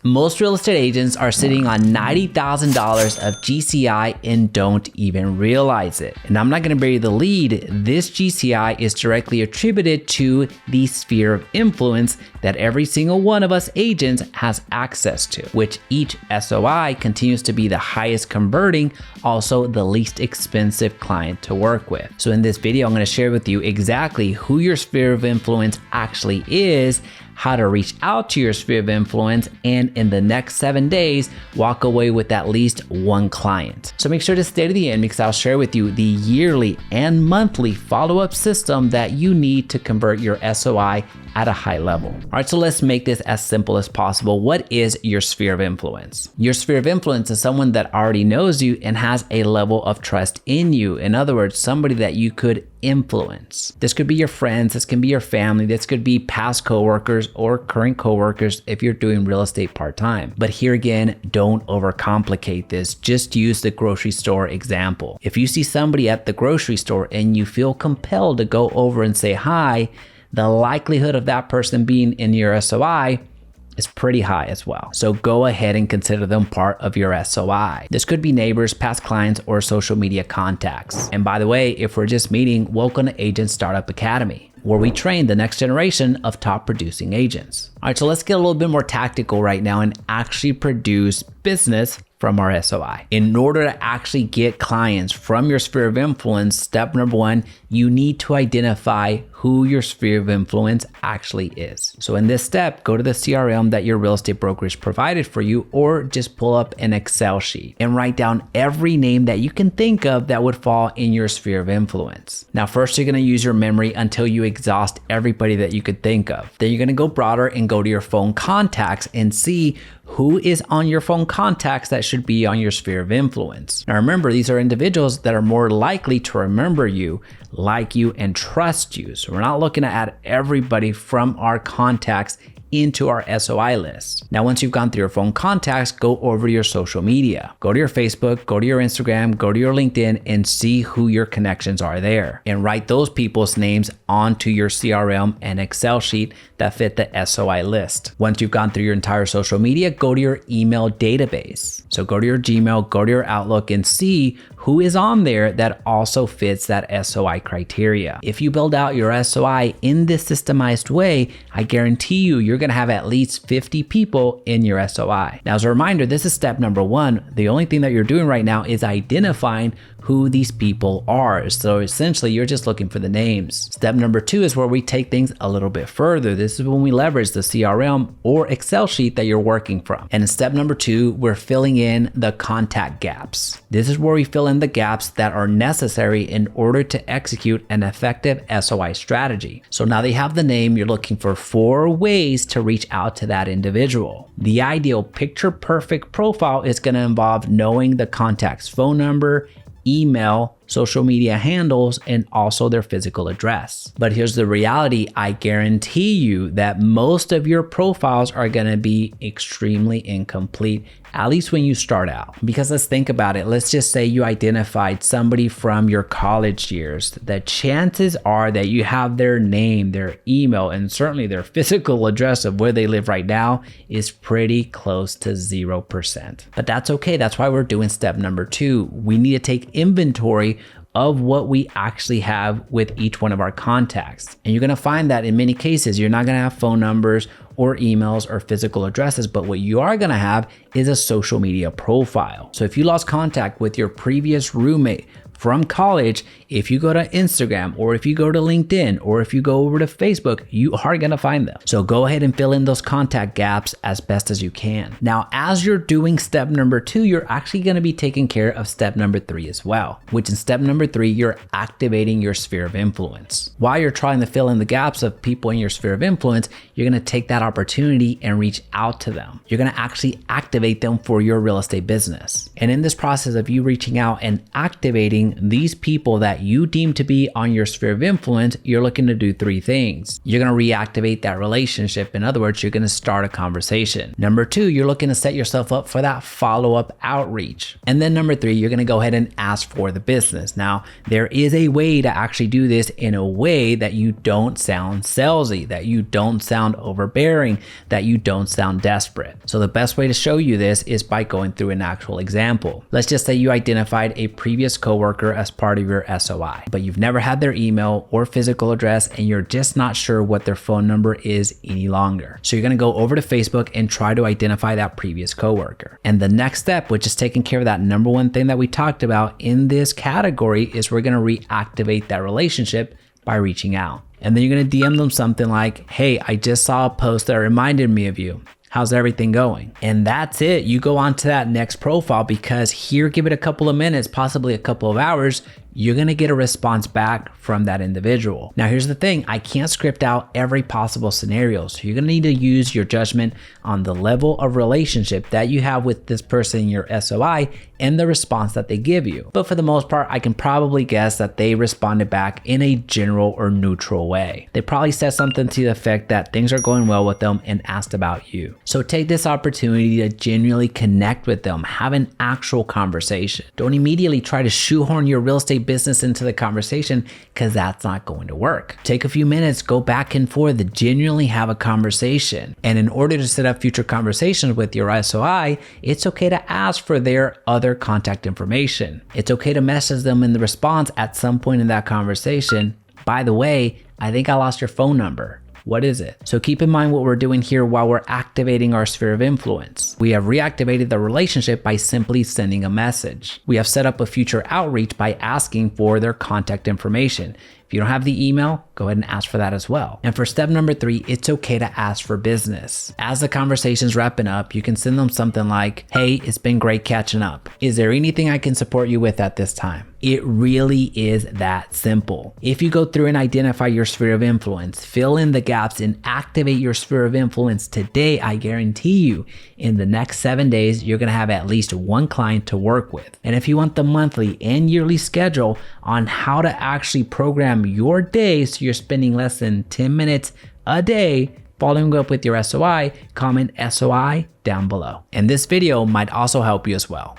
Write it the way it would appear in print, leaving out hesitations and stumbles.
Most real estate agents are sitting on $90,000 of GCI and don't even realize it. And I'm not going to bury the lead. This GCI is directly attributed to the sphere of influence that every single one of us agents has access to, which each SOI continues to be the highest converting, also the least expensive client to work with. So in this video, I'm going to share with you exactly who your sphere of influence actually is, how to reach out to your sphere of influence, and in the next 7 days, walk away with at least one client. So make sure to stay to the end because I'll share with you the yearly and monthly follow-up system that you need to convert your SOI at a high level. All right, so let's make this as simple as possible. What is your sphere of influence? Your sphere of influence is someone that already knows you and has a level of trust in you. In other words, somebody that you could influence. This could be your friends, this can be your family, this could be past coworkers or current coworkers if you're doing real estate part-time. But here again, don't overcomplicate this. Just use the grocery store example. If you see somebody at the grocery store and you feel compelled to go over and say hi, the likelihood of that person being in your SOI is pretty high as well. So go ahead and consider them part of your SOI. This could be neighbors, past clients, or social media contacts. And by the way, if we're just meeting, welcome to Agent Startup Academy, where we train the next generation of top producing agents. All right, so let's get a little bit more tactical right now and actually produce business from our SOI. In order to actually get clients from your sphere of influence, step number one, you need to identify who your sphere of influence actually is. So in this step, go to the CRM that your real estate brokerage provided for you, or just pull up an Excel sheet and write down every name that you can think of that would fall in your sphere of influence. Now, first, you're gonna use your memory until you exhaust everybody that you could think of. Then you're gonna go broader and go to your phone contacts and see who is on your phone contacts that should be on your sphere of influence. Now remember, these are individuals that are more likely to remember you, like you, and trust you. So we're not looking to add everybody from our contacts into our SOI list. Now, once you've gone through your phone contacts, go over to your social media. Go to your Facebook, go to your Instagram, go to your LinkedIn, and see who your connections are there. And write those people's names onto your CRM and Excel sheet that fit the SOI list. Once you've gone through your entire social media, go to your email database. So go to your Gmail, go to your Outlook, and see who is on there that also fits that SOI criteria. If you build out your SOI in this systemized way, I guarantee you're gonna have at least 50 people in your SOI. Now, as a reminder, this is step number one. The only thing that you're doing right now is identifying who these people are. So essentially, you're just looking for the names. Step number two is where we take things a little bit further. This is when we leverage the CRM or Excel sheet that you're working from. And in step number two, we're filling in the contact gaps. This is where we fill in the gaps that are necessary in order to execute an effective SOI strategy. So now that you have the name, you're looking for 4 ways to reach out to that individual. The ideal picture perfect profile is going to involve knowing the contact's phone number, email, social media handles, and also their physical address. But here's the reality. I guarantee you that most of your profiles are going to be extremely incomplete, at least when you start out. Because let's think about it. Let's just say you identified somebody from your college years. The chances are that you have their name, their email, and certainly their physical address of where they live right now is pretty close to 0%. But that's okay. That's why we're doing step number 2. We need to take inventory of what we actually have with each one of our contacts. And you're gonna find that in many cases, you're not gonna have phone numbers or emails or physical addresses, but what you are gonna have is a social media profile. So if you lost contact with your previous roommate from college, if you go to Instagram or if you go to LinkedIn or if you go over to Facebook, you are gonna find them. So go ahead and fill in those contact gaps as best as you can. Now, as you're doing step number 2, you're actually gonna be taking care of step number 3 as well, which in step number 3, you're activating your sphere of influence. While you're trying to fill in the gaps of people in your sphere of influence, you're gonna take that opportunity and reach out to them. You're gonna actually activate them for your real estate business. And in this process of you reaching out and activating these people that you deem to be on your sphere of influence, you're looking to do 3 things. You're going to reactivate that relationship. In other words, you're going to start a conversation. Number 2, you're looking to set yourself up for that follow-up outreach. And then number 3, you're going to go ahead and ask for the business. Now, there is a way to actually do this in a way that you don't sound salesy, that you don't sound overbearing. ensuring that you don't sound desperate. So the best way to show you this is by going through an actual example. Let's just say you identified a previous coworker as part of your SOI, but you've never had their email or physical address and you're just not sure what their phone number is any longer. So you're gonna go over to Facebook and try to identify that previous coworker. And the next step, which is taking care of that number one thing that we talked about in this category, is we're gonna reactivate that relationship by reaching out. And then you're gonna DM them something like, hey, I just saw a post that reminded me of you. How's everything going? And that's it. You go on to that next profile, because here, give it a couple of minutes, possibly a couple of hours, you're gonna get a response back from that individual. Now, here's the thing. I can't script out every possible scenario. So you're gonna need to use your judgment on the level of relationship that you have with this person in your SOI and the response that they give you. But for the most part, I can probably guess that they responded back in a general or neutral way. They probably said something to the effect that things are going well with them and asked about you. So take this opportunity to genuinely connect with them, have an actual conversation. Don't immediately try to shoehorn your real estate business into the conversation, because that's not going to work. Take a few minutes, go back and forth, genuinely have a conversation. And in order to set up future conversations with your SOI, it's okay to ask for their other contact information. It's okay to message them in the response at some point in that conversation. By the way, I think I lost your phone number. What is it? So keep in mind what we're doing here while we're activating our sphere of influence. We have reactivated the relationship by simply sending a message. We have set up a future outreach by asking for their contact information. If you don't have the email, go ahead and ask for that as well. And for step number 3, it's okay to ask for business. As the conversation's wrapping up, you can send them something like, hey, it's been great catching up. Is there anything I can support you with at this time? It really is that simple. If you go through and identify your sphere of influence, fill in the gaps and activate your sphere of influence today, I guarantee you in the next 7 days, you're gonna have at least one client to work with. And if you want the monthly and yearly schedule on how to actually program your day so you're spending less than 10 minutes a day following up with your SOI, comment SOI down below. And this video might also help you as well.